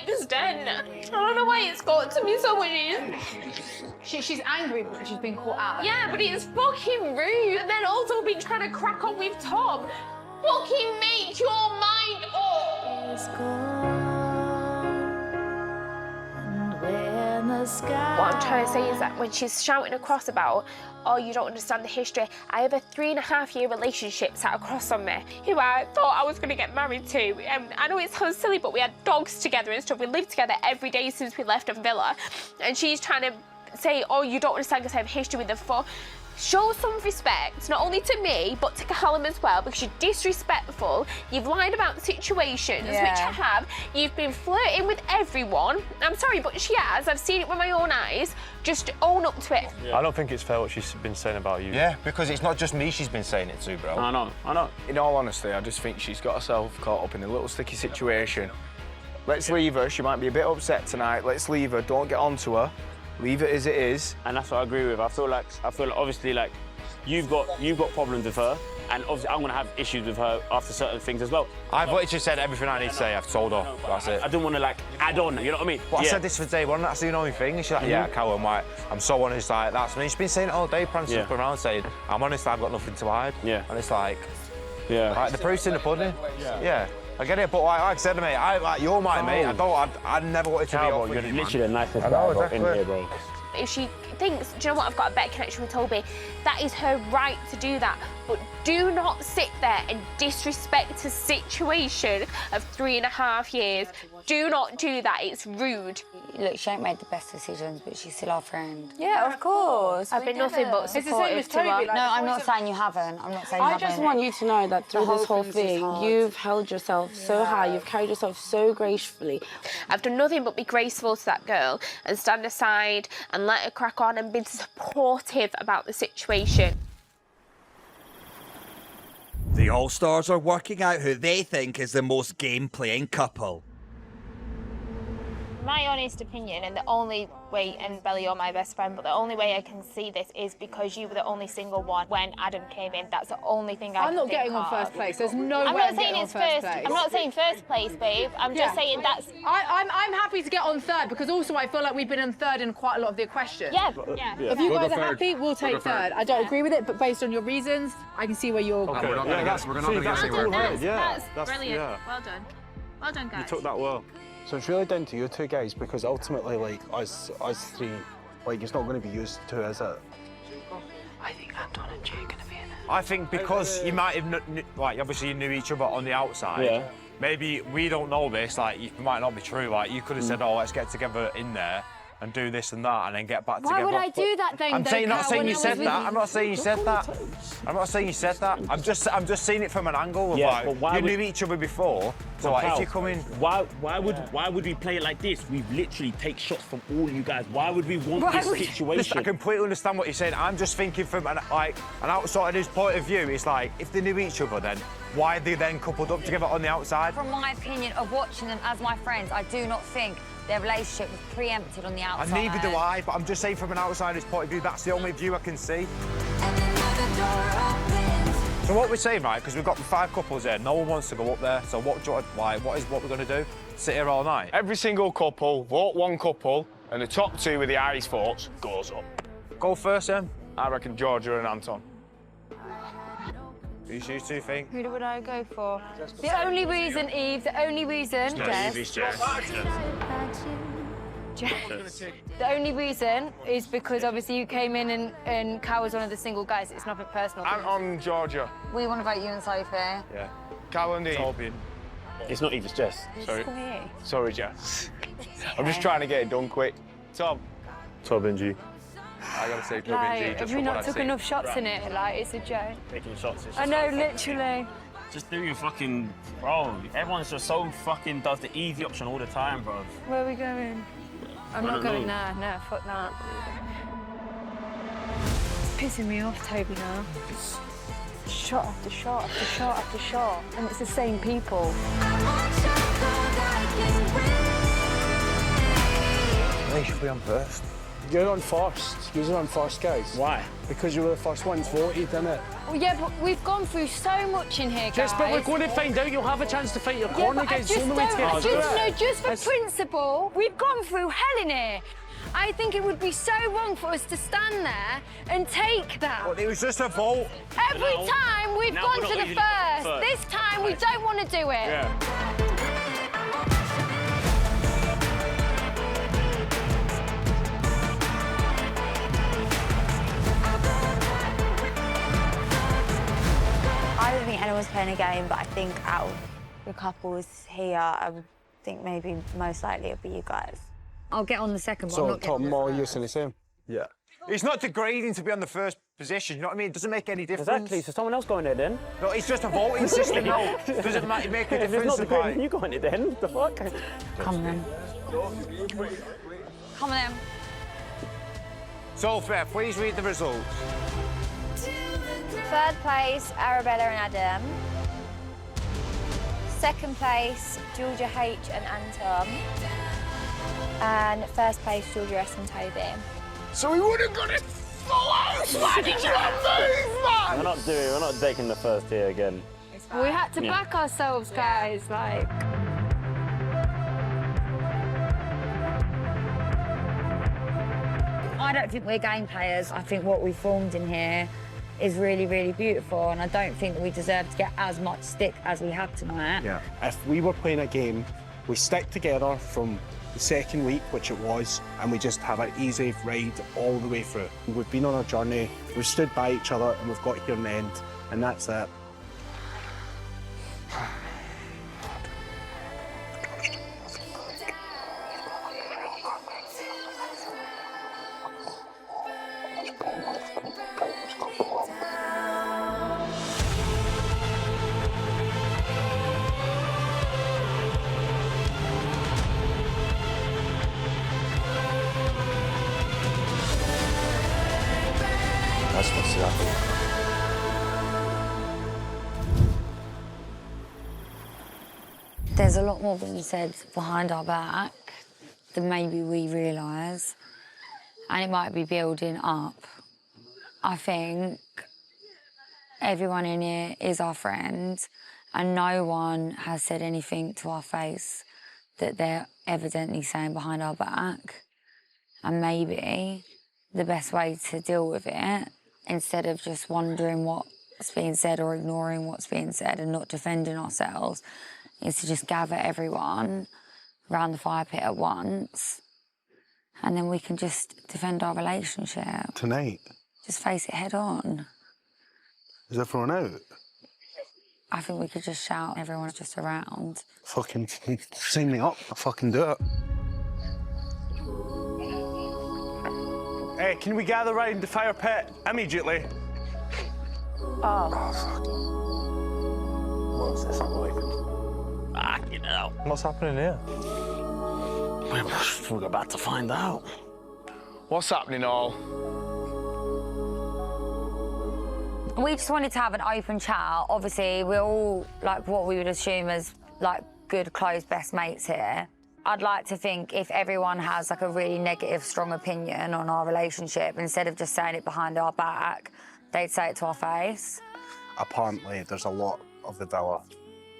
extent. I don't know why it's got to me so much. She's angry because she's been caught out. Yeah, but it's fucking rude. And then also been trying to crack on with Tom. Fucking make your mind up. What I'm trying to say is that when she's shouting across about, oh, you don't understand the history, I have a 3.5-year relationship sat across on me who I thought I was going to get married to. I know it sounds silly, but we had dogs together and stuff. We lived together every day since we left on Villa. And she's trying to say, oh, you don't understand because I have history with the four. Show some respect, not only to me, but to Callum as well, because you're disrespectful. You've lied about the situations, which I have. You've been flirting with everyone. I'm sorry, but she has. I've seen it with my own eyes. Just own up to it. I don't think it's fair what she's been saying about you. Yeah, because it's not just me she's been saying it to, bro. I know. In all honesty, I just think she's got herself caught up in a little sticky situation. Let's leave her. She might be a bit upset tonight. Let's leave her. Don't get onto her. Leave it as it is. And that's what I agree with. I feel like obviously like you've got problems with her, and obviously I'm gonna have issues with her after certain things as well. I've literally said everything I need to say. I've told her. That's it. I don't want to like add on. You know what I mean? But I said this for day one. That's the only thing. She's like, yeah, Callum, like, I'm so honest. Like, that's me. She's been saying it all day, prancing up around, saying, I'm honest. I've got nothing to hide. Yeah. And it's like, like the proof's in the pudding. Yeah. I get it, but like I said to me, you're my mate. I never wanted to be off with you, You're literally the nicest guy in here, bro. If she thinks, do you know what, I've got a better connection with Toby, that is her right to do that. But do not sit there and disrespect a situation of 3.5 years. Do not do that, it's rude. Look, she ain't made the best decisions, but she's still our friend. Yeah, of course. I've been nothing but supportive to her. No, I'm not saying you haven't. I'm not saying you I haven't. just want you to know that through this whole thing, you've held yourself so high, you've carried yourself so gracefully. I've done nothing but be graceful to that girl and stand aside and let her crack on and been supportive about the situation. The All-Stars are working out who they think is the most game-playing couple. My honest opinion, and the only way, and Belly, you're my best friend, but the only way I can see this is because you were the only single one when Adam came in. That's the only thing I'm not getting on first place. There's no way I'm not saying it's first place. I'm not saying first place, babe. I'm just saying that's... I'm happy to get on third because also I feel like we've been on third in quite a lot of the questions. Yeah. If you guys are happy, we'll take third. I don't agree with it, but based on your reasons, I can see where you're going. We're not going to get anywhere. That's brilliant. Well done. Well done, guys. You took that well. So it's really down to you two guys, because ultimately, like, us three, like, it's not going to be used two, is it? I think Anton and Jay are going to be in it. I think because you might have, like, obviously you knew each other on the outside. Maybe we don't know this, like, it might not be true. Like, you could have said, oh, let's get together in there and do this and that and then get back together. Why would I do that then? I'm not saying you said that. I'm not saying you said that. I'm not saying you said that. I'm just seeing it from an angle of like, you knew each other before. So like, if you come in, why would we play it like this? We literally take shots from all you guys. Why would we want this situation? I completely understand what you're saying. I'm just thinking from an outsider's point of view. It's like, if they knew each other, then why are they then coupled up together on the outside? From my opinion of watching them as my friends, I do not think their relationship was preempted on the outside. And neither do I, but I'm just saying from an outsider's point of view, that's the only view I can see. So what we're saying, right, because we've got 5 couples here, no one wants to go up there, so what we're going to do? Sit here all night? Every single couple, vote one couple, and the top 2 with the highest votes goes up. Go first, then. I reckon Georgia and Anton. Who you two think? Who would I go for? The only reason, Eve, the only reason... The only reason is because obviously you came in and Cal was one of the single guys. It's nothing personal. Anton, Georgia. We want to vote you and Sophie. Yeah. Cal and Toby. It's not Eve, it's Jess. Sorry, Jess. I'm just trying to get it done quick. Tom. Toby and G. I gotta say Toby Like, and G. have we not took enough shots in it? Like, it's a joke. Taking shots. I know, literally. Just do your fucking... Bro, everyone's just so fucking does the easy option all the time, bro. Where are we going? I'm not going there. No, fuck that. It's pissing me off, Toby, now. Shot after shot after shot after shot. And it's the same people. They should be on first. You're on first. You're on first, guys. Why? Because you were the first ones voted, innit? Well, yeah, but we've gone through so much in here, guys. Just, but we're going to find out. You'll have a chance to fight your corner, guys. It's the only way to get through it. Just for principle, we've gone through hell in here. I think it would be so wrong for us to stand there and take that. Well, it was just a vote. Every time we've gone to the first. This time we don't want to do it. Yeah. was playing a game, but I think out of the couples here, I would think maybe most likely it'll be you guys. I'll get on the second one. So, Callum Molly, you're saying the same? Yeah. It's not degrading to be on the first position, you know what I mean? It doesn't make any difference. Exactly, so someone else going there then. No, it's just a voting system, no. Doesn't make a difference. If it's not degrading, you going it then. What the fuck? Come then. Come on then. So fair, please read the results. Third place, Arabella and Adam. Second place, 𝗜HIV and Anton. And first place, juiciest and Toby. So we would have got it close! Why did you move, man? We're not taking the first here again. We had to back ourselves, guys, like... I don't think we're game players. I think what we formed in here is really, really beautiful, and I don't think that we deserve to get as much stick as we have tonight. Yeah. If we were playing a game, we stick together from the second week, which it was, and we just have an easy ride all the way through. We've been on a journey, we've stood by each other, and we've got here in the end, and that's it. That's what's happening. There's a lot more being said behind our back than maybe we realise, and it might be building up. I think everyone in here is our friend, and no one has said anything to our face that they're evidently saying behind our back. And maybe the best way to deal with it, instead of just wondering what's being said or ignoring what's being said and not defending ourselves, is to just gather everyone around the fire pit at once, and then we can just defend our relationship. Tonight? Just face it head on. Is everyone out? I think we could just shout, everyone's just around. Fucking sign me up, I'll fucking do it. Hey, can we gather round the fire pit immediately? Oh, fuck. What's this like? Fucking hell. What's happening here? We're about to find out. What's happening, all? We just wanted to have an open chat. Obviously, we're all, like, what we would assume as, like, good, close, best mates here. I'd like to think if everyone has, like, a really negative, strong opinion on our relationship, instead of just saying it behind our back, they'd say it to our face. Apparently, there's a lot of the villa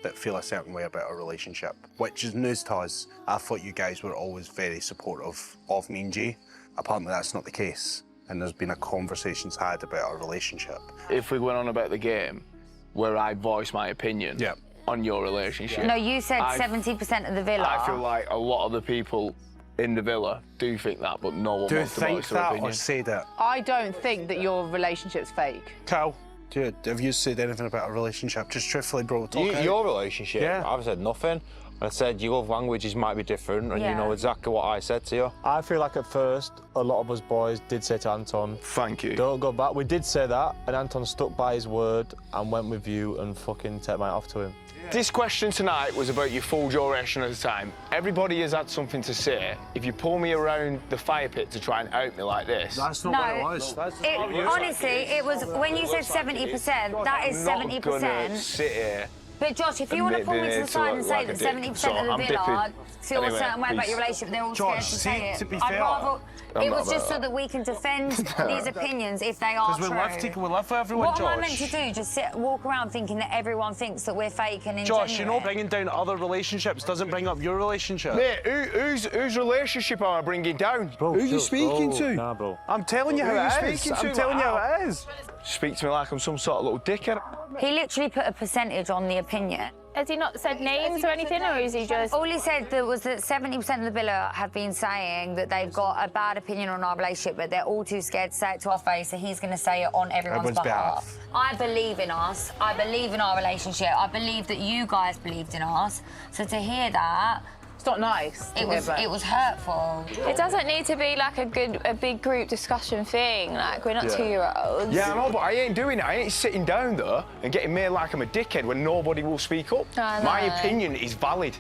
that feel a certain way about our relationship, which is news to us. I thought you guys were always very supportive of me and G. Apparently, that's not the case, and there's been a conversations had about our relationship. If we went on about the game, where I voiced my opinion on your relationship... No, you said 70% of the villa. I feel like a lot of the people in the villa do think that, but no one wants to voice their opinion. Or say that? I don't think that your relationship's fake. Cal, dude, have you said anything about our relationship? Just truthfully, bro, talk out. Your relationship? Yeah. I've said nothing. I said your love languages might be different, and you know exactly what I said to you. I feel like at first, a lot of us boys did say to Anton, thank you. Don't go back. We did say that, and Anton stuck by his word and went with you and fucking take my off to him. This question tonight was about your full duration of the time. Everybody has had something to say. If you pull me around the fire pit to try and out me like this... That's not what it was. Honestly, it was, when you said 70%, that is 70%. I'm not gonna sit here. But Josh, if you want to pull me to the side and say that 70% of the villa feel a certain way about your relationship, they're all scared to say it. I'd rather... It was just so that we can defend these opinions if they are true. Because we live for everyone, What Josh. am I meant to do? Just walk around thinking that everyone thinks that we're fake and ingenuine? Josh, you know, bringing down other relationships doesn't bring up your relationship. Mate, whose relationship am I bringing down? Bro, who are you speaking to? Nah, bro. I'm telling you Who how are you it is. speaking to? I'm telling you how it is. Speak to me like I'm some sort of little dickhead. He literally put a percentage on the opinion. Has he not said names or anything, or is he just... All he said was that 70% of the villa have been saying that they've got a bad opinion on our relationship, but they're all too scared to say it to our face, so he's going to say it on everyone's behalf. I believe in us. I believe in our relationship. I believe that you guys believed in us. So to hear that... It's not nice. It was hurtful. It doesn't need to be like a big group discussion thing. Like, we're not 2-year-olds. Yeah, I know, but I ain't doing it. I ain't sitting down there and getting made like I'm a dickhead when nobody will speak up. My opinion is valid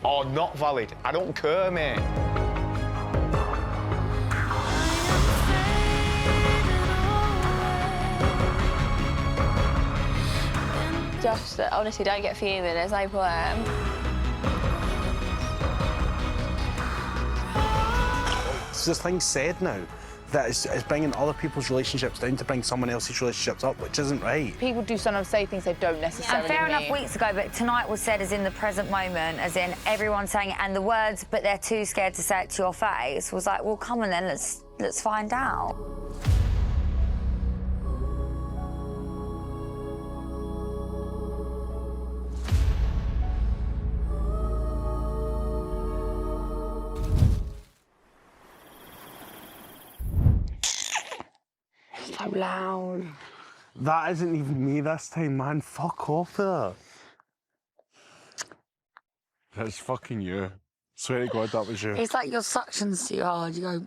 or not valid. I don't care, mate. Just honestly, don't get fuming. There's no point. There's things said now that it's bringing other people's relationships down to bring someone else's relationships up, which isn't right. People do sometimes say things they don't necessarily And fair mean. enough weeks ago, but tonight was said as in the present moment, as in everyone saying it, and the words, but they're too scared to say it to your face, was like, well, come on then, let's find out. So loud. That isn't even me this time, man. Fuck off there. That's fucking you. Swear to God, that was you. It's like your suction's too hard. You go...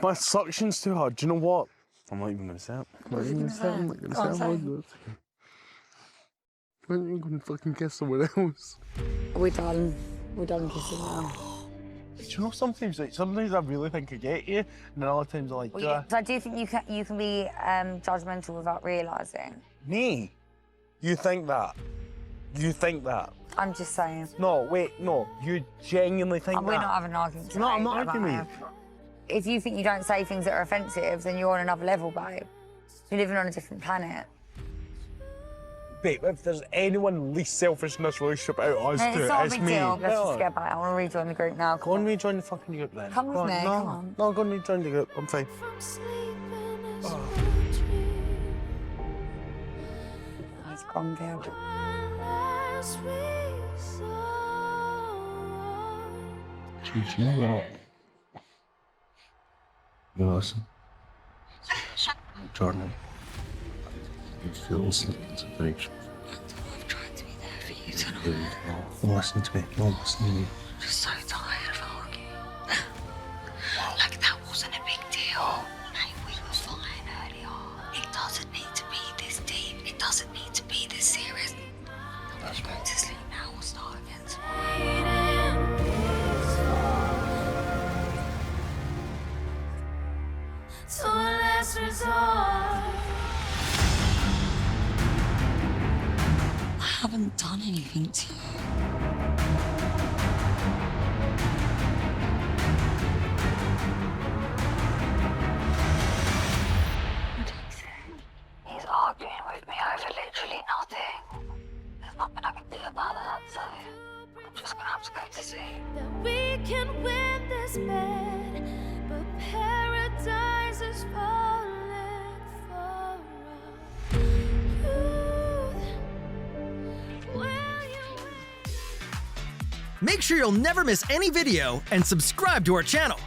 My suction's too hard. Do you know what? I'm not even going to say it. I'm not even going to say it. I'm not going to say it. I'm not even going to fucking kiss someone else. Are we done? We're done kissing now. Do you know sometimes I really think I get you, and then other times I like, Well, yeah, 'cause I do think you can be judgmental without realising. Me? You think that? You think that? I'm just saying. No, wait, no. You genuinely think that? We're not having an argument today. No, I'm not arguing with you. If you think you don't say things that are offensive, then you're on another level, babe. You're living on a different planet. Babe, if there's anyone least selfish in this relationship out of us two, it's not a it's big me. deal. Let's just get back. I want to rejoin the group now. Go and rejoin the fucking group then. Come with me, come on. No, go and rejoin the group. I'm fine. He's gone there. Do you know that? You listen. Jordan. You feel sleeping separation. I've tried to be there for you tonight. No, listen to me. No, listen to me. I'm just so tired of arguing. Like, that wasn't a big deal. Like, we were fine earlier. It doesn't need to be this deep. It doesn't need to be this serious. I'm going to sleep now. We'll start again tomorrow. To a last resort. I haven't done anything to you. He's arguing with me over literally nothing. There's nothing I can do about that, so I'm just gonna have to go to sleep. That we can win this bed, but paradise is falling for Make sure you'll never miss any video and subscribe to our channel.